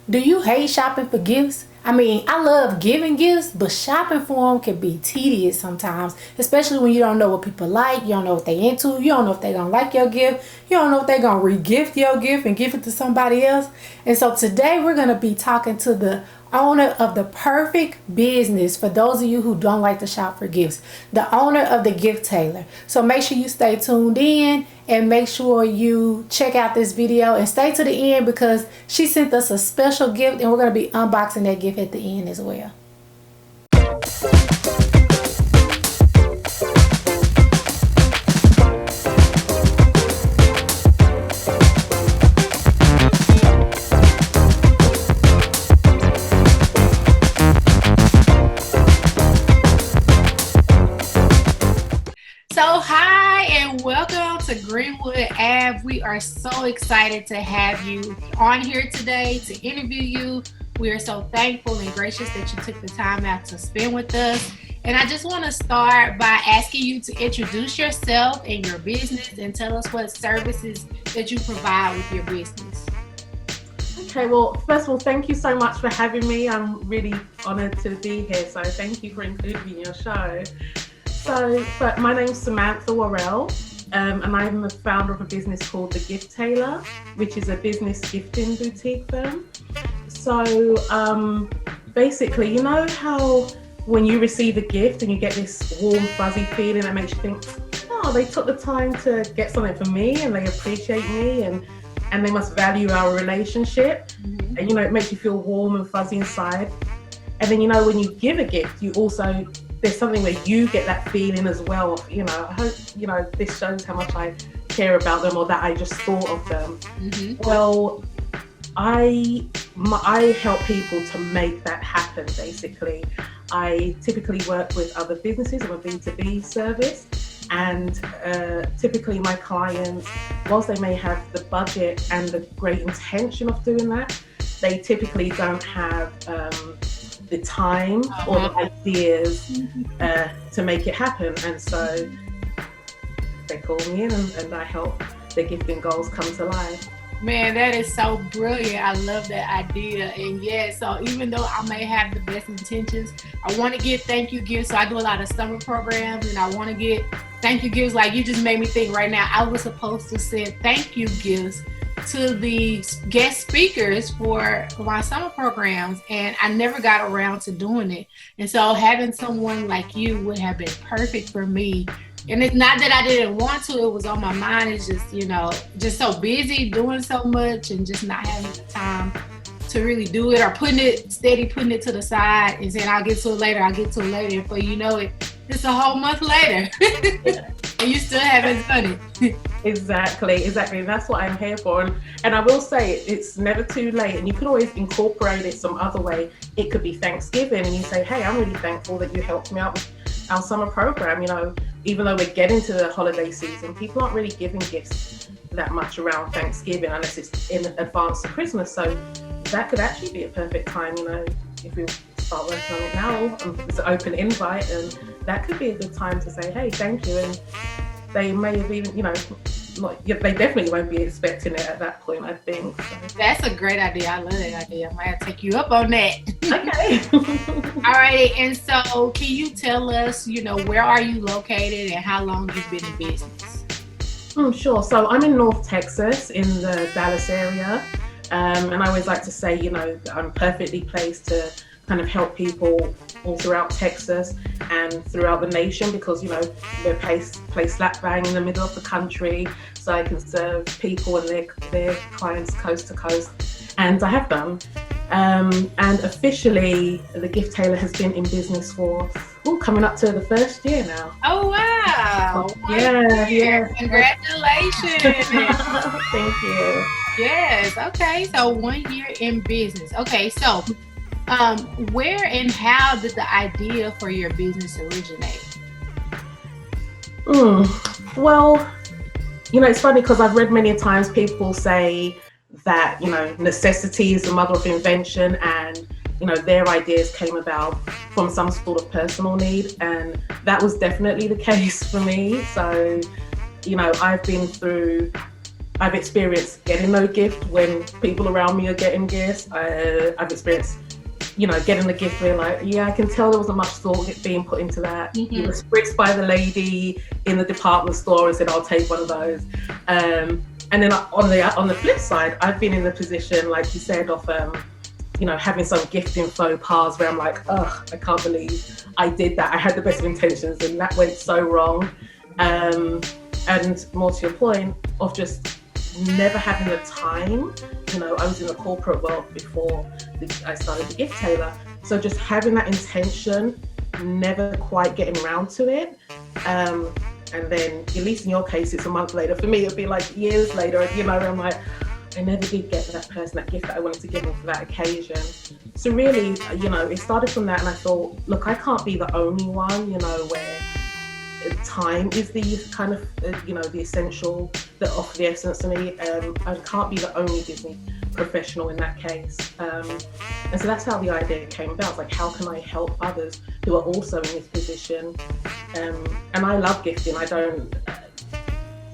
Do you hate shopping for gifts? I mean, I love giving gifts, but shopping for them can be tedious sometimes, especially when you don't know what people like, you don't know what they into, you don't know if they're gonna like your gift, you don't know if they're gonna re-gift your gift and give it to somebody else. And so today we're gonna be talking to the owner of the perfect business for those of you who don't like to shop for gifts, the owner of the gift tailor. So make sure you stay tuned in and make sure you check out this video and stay to the end because she sent us a special gift and we're going to be unboxing that gift at the end as well. Welcome to Greenwood Ave. We are so excited to have you on here today to interview you. We are so thankful and gracious that you took the time out to spend with us. And I just want to start by asking you to introduce yourself and your business and tell us what services that you provide with your business. Okay, well, first of all, thank you so much for having me. I'm really honored to be here. So thank you for including me in your show. So my name's Samantha Worrell. And I'm the founder of a business called The Gift Tailor, which is a business gifting boutique firm. So basically, you know how when you receive a gift and you get this warm, fuzzy feeling that makes you think, oh, they took the time to get something for me and they appreciate me and they must value our relationship. Mm-hmm. And, you know, it makes you feel warm and fuzzy inside. And then, you know, when you give a gift, you also there's something where you get that feeling as well. You know, I hope, you know, this shows how much I care about them or that I just thought of them. Mm-hmm. Well, I help people to make that happen, basically. I typically work with other businesses. I'm a B2B service. And typically my clients, whilst they may have the budget and the great intention of doing that, they typically don't have the time or the ideas to make it happen, and so they call me in and I help their gifting goals come to life. Man, that is so brilliant. I love that idea. And yeah, so even though I may have the best intentions, I want to give thank you gifts. So I do a lot of summer programs and I want to get thank you gifts. Like you just made me think right now, I was supposed to send thank you gifts to the guest speakers for my summer programs, and I never got around to doing it. And so having someone like you would have been perfect for me. And it's not that I didn't want to, it was on my mind. It's just, you know, just so busy doing so much and just not having the time to really do it or putting it to the side and saying, I'll get to it later. And before you know it, it's a whole month later. And you still haven't done it. Exactly. That's what I'm here for. And I will say it's never too late, and you can always incorporate it some other way. It could be Thanksgiving and you say, hey, I'm really thankful that you helped me out with our summer program. You know, even though we're getting to the holiday season, people aren't really giving gifts that much around Thanksgiving unless it's in advance to Christmas. So that could actually be a perfect time, you know, if you start working on it now. It's an open invite, and that could be a good time to say, hey, thank you. And they may have even, you know, they definitely won't be expecting it at that point, I think. So. That's a great idea. I love that idea. I might have to take you up on that. Okay. All right. And so can you tell us, you know, where are you located and how long you've been in business? Sure. So I'm in North Texas in the Dallas area. And I always like to say, you know, I'm perfectly placed to kind of help people all throughout Texas and throughout the nation because, you know, we're placed slap bang in the middle of the country, so I can serve people and their clients coast to coast, and I have done. And officially, the Gift Tailor has been in business for coming up to the first year now. Oh wow! Yeah. Congratulations! Thank you. Yes. Okay. So 1 year in business. Okay. So. Where and how did the idea for your business originate? Well, you know, it's funny because I've read many times people say that, you know, necessity is the mother of invention, and, you know, their ideas came about from some sort of personal need, and that was definitely the case for me. So, you know, I've been through I've experienced getting no gift when people around me are getting gifts. I've experienced, getting the gift where like, yeah, I can tell there wasn't much thought being put into that. Mm-hmm. It was spritzed by the lady in the department store and said, I'll take one of those. And then on the flip side, I've been in the position, like you said, of having some gifting faux pas where I'm like, ugh, I can't believe I did that. I had the best of intentions and that went so wrong. And more to your point of just never having the time. I was in the corporate world before I started the gift tailor. So just having that intention, never quite getting around to it. And then, at least in your case, it's a month later. For me, it'd be like years later, I'm like, I never did get that person that gift that I wanted to give them for that occasion. So really, it started from that, and I thought, look, I can't be the only one, where time is the kind of, the essential, the essence to me. I can't be the only Disney professional in that case. And so that's how the idea came about. It's like, how can I help others who are also in this position? And I love gifting. I don't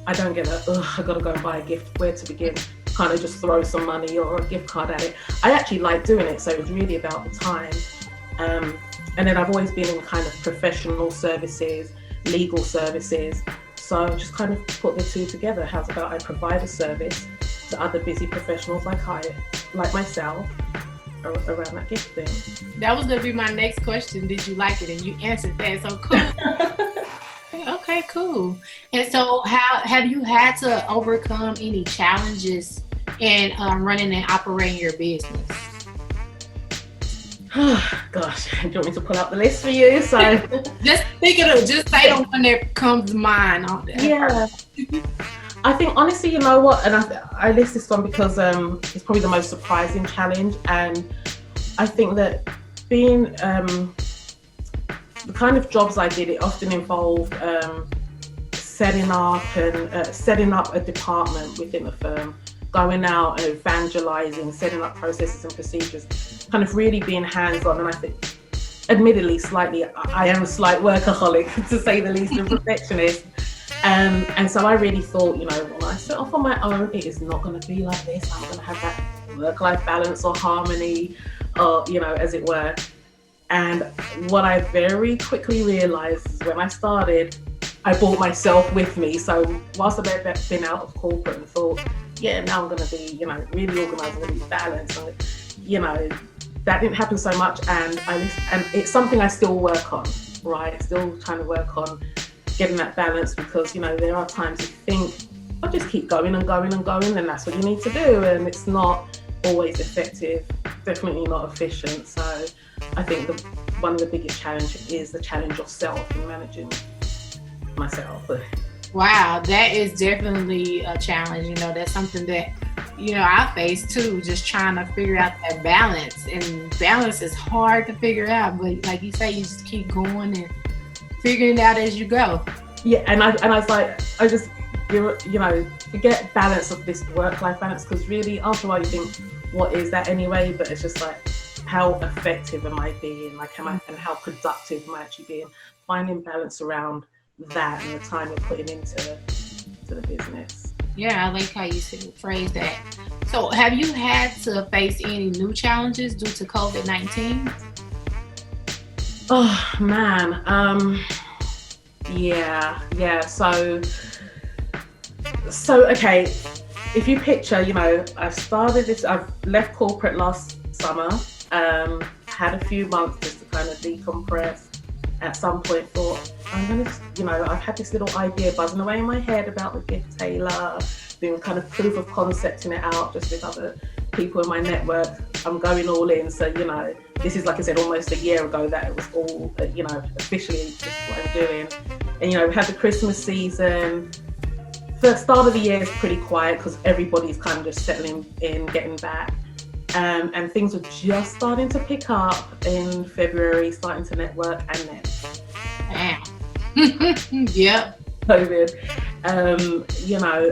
get I gotta go and buy a gift, where to begin? Kind of just throw some money or a gift card at it. I actually like doing it, so it was really about the time. And then I've always been in kind of professional services, legal services, so I just kind of put the two together. How's about I provide a service to other busy professionals like myself around that gift thing. That was gonna be my next question. Did you like it? And you answered that, so cool. Okay, cool. And so how have you had to overcome any challenges in running and operating your business? Gosh, do you want me to pull out the list for you? So just say the one that comes to mind. Yeah. I think honestly, you know what, and I list this one because it's probably the most surprising challenge, and I think that being the kind of jobs I did, it often involved setting up a department within a firm, going out and evangelizing, setting up processes and procedures, kind of really being hands-on. And I think, admittedly, I am a slight workaholic, to say the least, and perfectionist. And so I really thought, when I set off on my own, it is not going to be like this. I'm going to have that work-life balance or harmony, or, as it were. And what I very quickly realized is when I started, I brought myself with me. So whilst I've been out of corporate and thought, yeah, now I'm going to be, really organized, I'm going to be balanced. And, that didn't happen so much. And it's something I still work on, right? Still trying to work on getting that balance, because, there are times you think, I'll just keep going and going and going, and that's what you need to do. And it's not always effective, definitely not efficient. So I think one of the biggest challenges is the challenge of self and managing myself. Wow, that is definitely a challenge. That's something that, I face too, just trying to figure out that balance. And balance is hard to figure out, but like you say, you just keep going and figuring it out as you go. Yeah, and I was like, I just, forget balance of this work-life balance, because really, after a while, you think, what is that anyway? But it's just like, how effective am I being? And how productive am I actually being? Finding balance around that and the time you're putting into the business. Yeah, I like how you phrase that. So have you had to face any new challenges due to COVID-19? Oh man, yeah. So okay, if you picture, I've left corporate last summer, had a few months just to kind of decompress. At some point thought, I've had this little idea buzzing away in my head about the gift tailor, doing kind of proof of concepting it out just with other people in my network. I'm going all in. So, this is, like I said, almost a year ago that it was all, officially just what I'm doing. And, we had the Christmas season. The start of the year is pretty quiet because everybody's kind of just settling in, getting back. And things were just starting to pick up in February, starting to network, and then yep, COVID.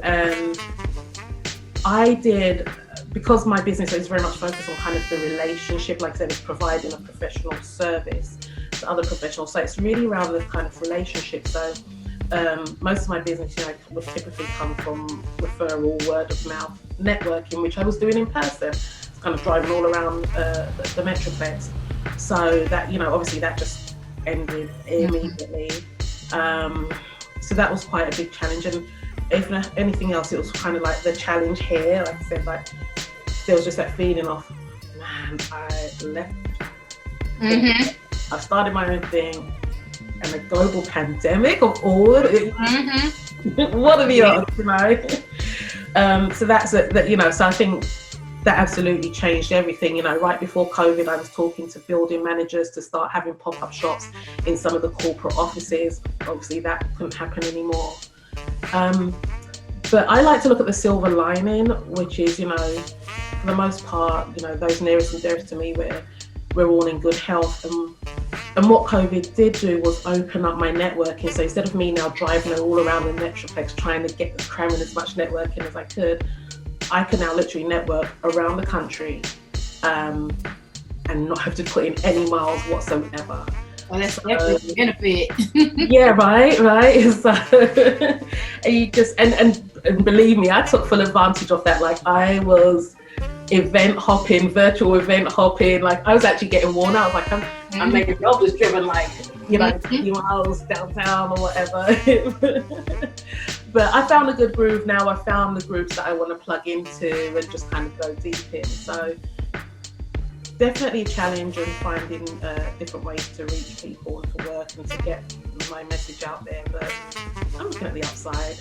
And I did, because my business is very much focused on kind of the relationship, like I said, it's providing a professional service to other professionals. So it's really around the kind of relationship. So most of my business, would typically come from referral, word of mouth, networking, which I was doing in person, kind of driving all around the Metroplex. So that, obviously that just ended immediately. So that was quite a big challenge. And if anything else, it was kind of like the challenge here. Like I said, like there was just that feeling of, man, I left. I started my own thing, and a global pandemic of all of it. What are the odds, So that's it. So I think that absolutely changed everything. Right before COVID, I was talking to building managers to start having pop-up shops in some of the corporate offices. Obviously, that couldn't happen anymore. But I like to look at the silver lining, which is, for the most part, those nearest and dearest to me, we're all in good health. And what COVID did do was open up my networking. So instead of me now driving all around the Metroplex trying to get cramming as much networking as I could now literally network around the country and not have to put in any miles whatsoever. Well, that's definitely a benefit. Yeah, right. So and you just and believe me, I took full advantage of that. Like I was virtual event hopping. Like I was actually getting worn out. Like I maybe I was driven like 50 miles downtown or whatever. But I found a good groove now. I found the groups that I want to plug into and just kind of go deep in. So definitely a challenge in finding different ways to reach people and to work and to get my message out there. But I'm looking at the upside.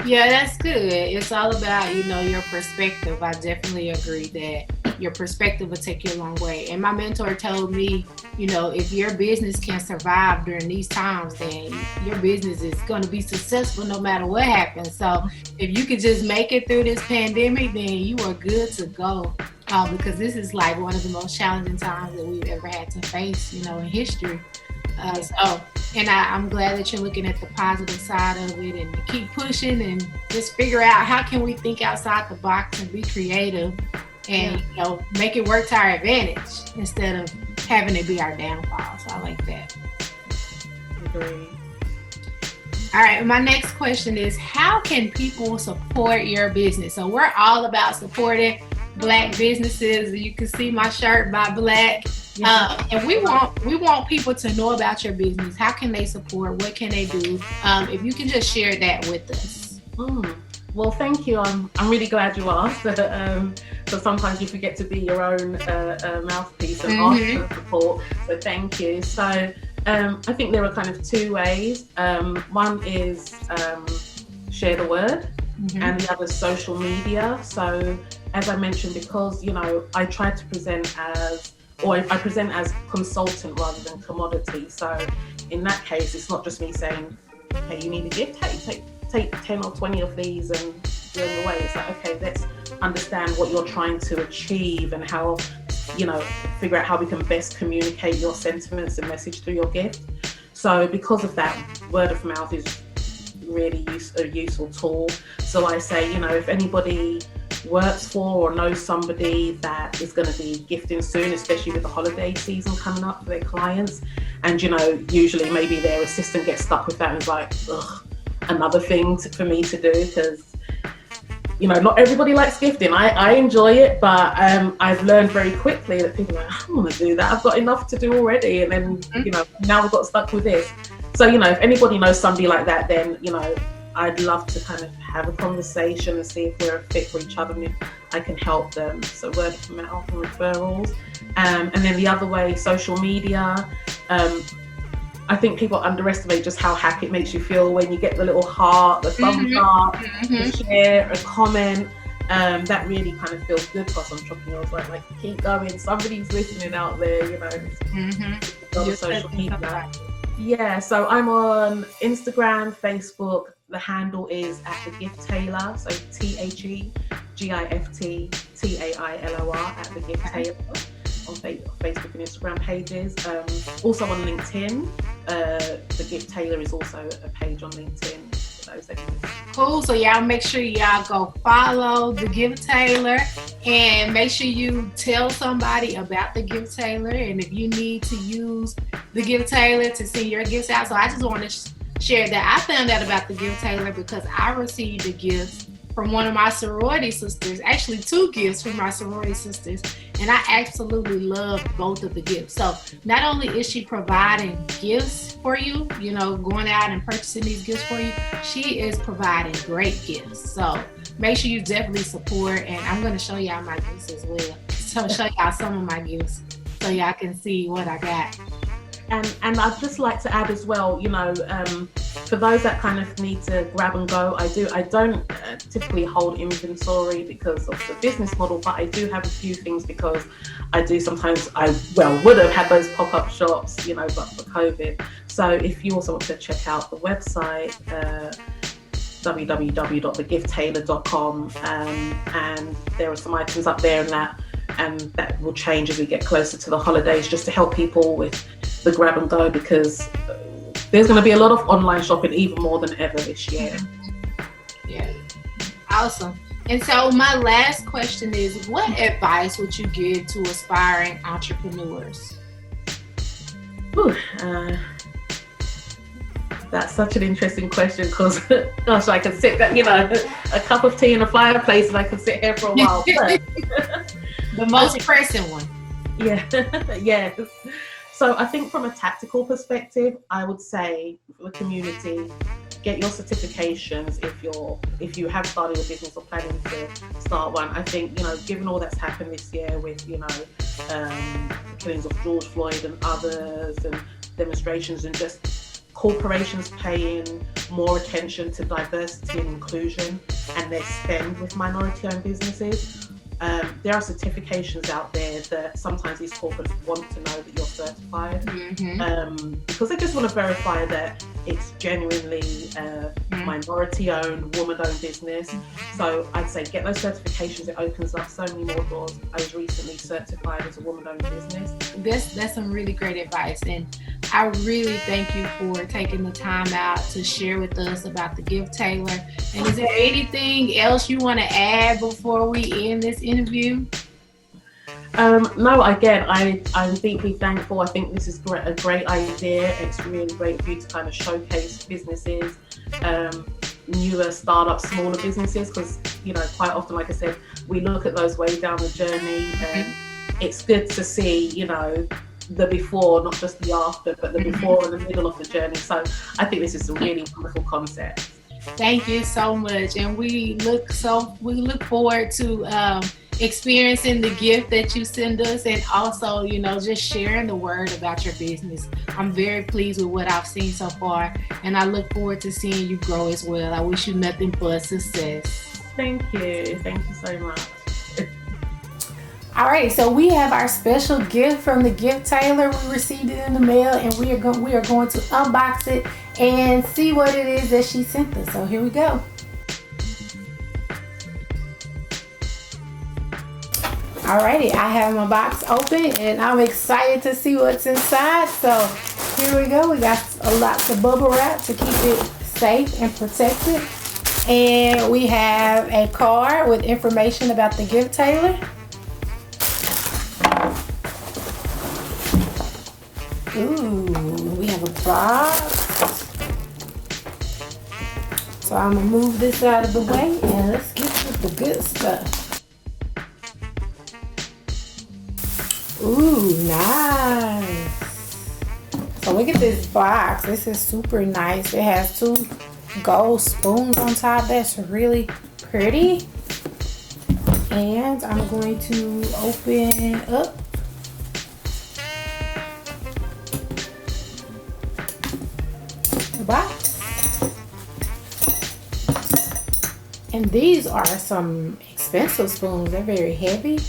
Yeah, that's good. It's all about, your perspective. I definitely agree that your perspective will take you a long way. And my mentor told me, if your business can survive during these times, then your business is going to be successful no matter what happens. So if you could just make it through this pandemic, then you are good to go. Because this is like one of the most challenging times that we've ever had to face, in history. I'm glad that you're looking at the positive side of it and keep pushing and just figure out how can we think outside the box and be creative and make it work to our advantage instead of having it be our downfall. So I like that. Agree. All right, my next question is, how can people support your business? So we're all about supporting Black businesses. You can see my shirt by Black. And we want people to know about your business. How can they support? What can they do? If you can just share that with us. Well, thank you. I'm really glad you asked. So sometimes you forget to be your own mouthpiece and ask for support. So thank you. So I think there are kind of two ways. One is share the word, and the other is social media. So as I mentioned, because I try to present I present as consultant rather than commodity. So in that case, it's not just me saying, hey, you need a gift, hey, take 10 or 20 of these and do it away. It's like, okay, let's understand what you're trying to achieve and how, figure out how we can best communicate your sentiments and message through your gift. So because of that, word of mouth is really a useful tool. So I say, if anybody works for or knows somebody that is going to be gifting soon, especially with the holiday season coming up for their clients, and usually maybe their assistant gets stuck with that and is like, ugh, another thing for me to do, because not everybody likes gifting. I enjoy it, but I've learned very quickly that people are like, I don't want to do that, I've got enough to do already, and then now we've got stuck with this. So if anybody knows somebody like that, then I'd love to kind of have a conversation and see if we're a fit for each other and if I can help them. So word of mouth and referrals. And then the other way, social media. I think people underestimate just how happy it makes you feel when you get the little heart, the thumbs up, the share, a comment. That really kind of feels good to us entrepreneurs. Like keep going. Somebody's listening out there, It's social media. Yeah, so I'm on Instagram, Facebook. The handle is @TheGiftTailor, so TheGiftTailor on Facebook and Instagram pages. Also on LinkedIn, The Gift Tailor is also a page on LinkedIn. For those that Cool. So y'all make sure y'all go follow The Gift Tailor, and make sure you tell somebody about The Gift Tailor. And if you need to use The Gift Tailor to send your gifts out, so I just want to share that I found out about the gift Tailor because I received a gift from one of my sorority sisters, actually 2 gifts from my sorority sisters, and I absolutely love both of the gifts. So not only is she providing gifts for you, you know, going out and purchasing these gifts for you, she is providing great gifts. So make sure you definitely support, and I'm going to show y'all my gifts as well. So show y'all some of my gifts so y'all can see what I got. And I'd just like to add as well, you know, for those that kind of need to grab and go, I don't typically hold inventory because of the business model, but I do have a few things because I do sometimes, would have had those pop-up shops, you know, but for COVID. So if you also want to check out the website, www.thegifttailor.com, and there are some items up there and that will change as we get closer to the holidays, just to help people with the grab and go, because there's going to be a lot of online shopping, even more than ever this year. Yeah, awesome. And so my last question is, what advice would you give to aspiring entrepreneurs? That's such an interesting question, because gosh, I could sit that, you know, a cup of tea in a fireplace and I could sit here for a while. The most pressing one. Yeah, yes. So I think from a tactical perspective, I would say for the community, get your certifications if you have started a business or planning to start one. I think, you know, given all that's happened this year with, you know, the killings of George Floyd and others, and demonstrations, and just corporations paying more attention to diversity and inclusion and their spend with minority-owned businesses. There are certifications out there that sometimes these corporates want to know that you're certified, because they just want to verify that it's genuinely minority-owned, woman-owned business. So I'd say get those certifications. It opens up so many more doors. I was recently certified as a woman-owned business. That's some really great advice, and I really thank you for taking the time out to share with us about the gift Tailor. And is there anything else you want to add before we end this interview? No, again, I'm deeply thankful. I think this is a great idea. It's really great for you to kind of showcase businesses, newer startups, smaller businesses, because, you know, quite often, like I said, we look at those way down the journey, and it's good to see, you know, the before, not just the after, but the before and the middle of the journey. So I think this is a really wonderful concept. Thank you so much, and we look forward to experiencing the gift that you send us, and also, you know, just sharing the word about your business. I'm very pleased with what I've seen so far, and I look forward to seeing you grow as well. I wish you nothing but success. Thank you so much. All right, so we have our special gift from the gift Tailor. We received it in the mail, and we are going to unbox it and see what it is that she sent us. So here we go. Alrighty, I have my box open, and I'm excited to see what's inside. So here we go. We got lots of bubble wrap to keep it safe and protected, and we have a card with information about the gift Tailor. Ooh, we have a box. So I'm gonna move this out of the way, and let's get to the good stuff. Ooh, nice. So look at this box. This is super nice. It has 2 gold spoons on top. That's really pretty. And I'm going to open up the box. And these are some expensive spoons. They're very heavy.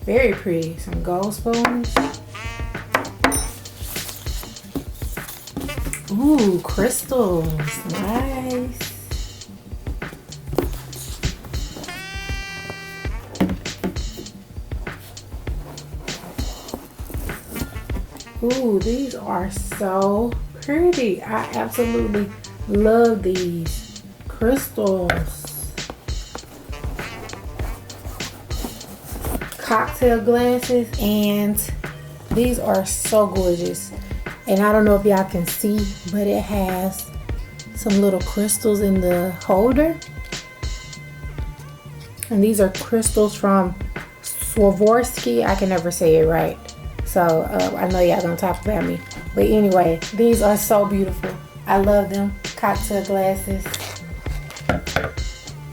Very pretty. Some gold spoons. Ooh, crystals. Nice. Ooh, these are so pretty. I absolutely love these crystals. Cocktail glasses, and these are so gorgeous. And I don't know if y'all can see, but it has some little crystals in the holder. And these are crystals from Swarovski. I can never say it right. So I know y'all gonna talk about me. But anyway, these are so beautiful. I love them. Cocktail glasses.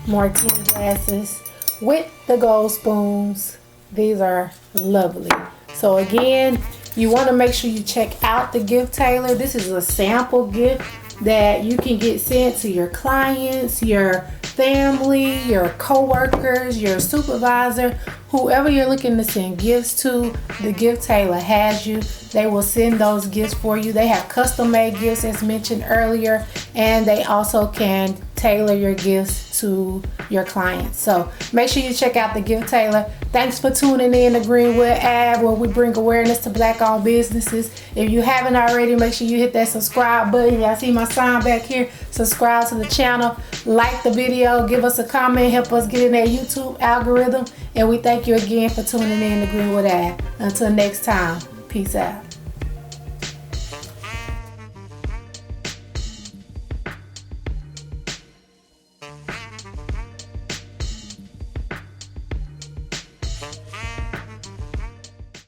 Martini glasses with the gold spoons. These are lovely. So again, you want to make sure you check out the gift Tailor. This is a sample gift that you can get sent to your clients, your family, your co-workers, your supervisor, whoever you're looking to send gifts to. The gift Tailor has you. They will send those gifts for you. They have custom made gifts as mentioned earlier, and they also can tailor your gifts to your clients. So make sure you check out the gift Tailor. Thanks for tuning in to Greenwood Ave, where we bring awareness to Black-owned businesses. If you haven't already, make sure you hit that subscribe button. Y'all see my sign back here. Subscribe to the channel, like the video, give us a comment, help us get in that YouTube algorithm. And we thank you again for tuning in to Greenwood Ave. Until next time, peace out.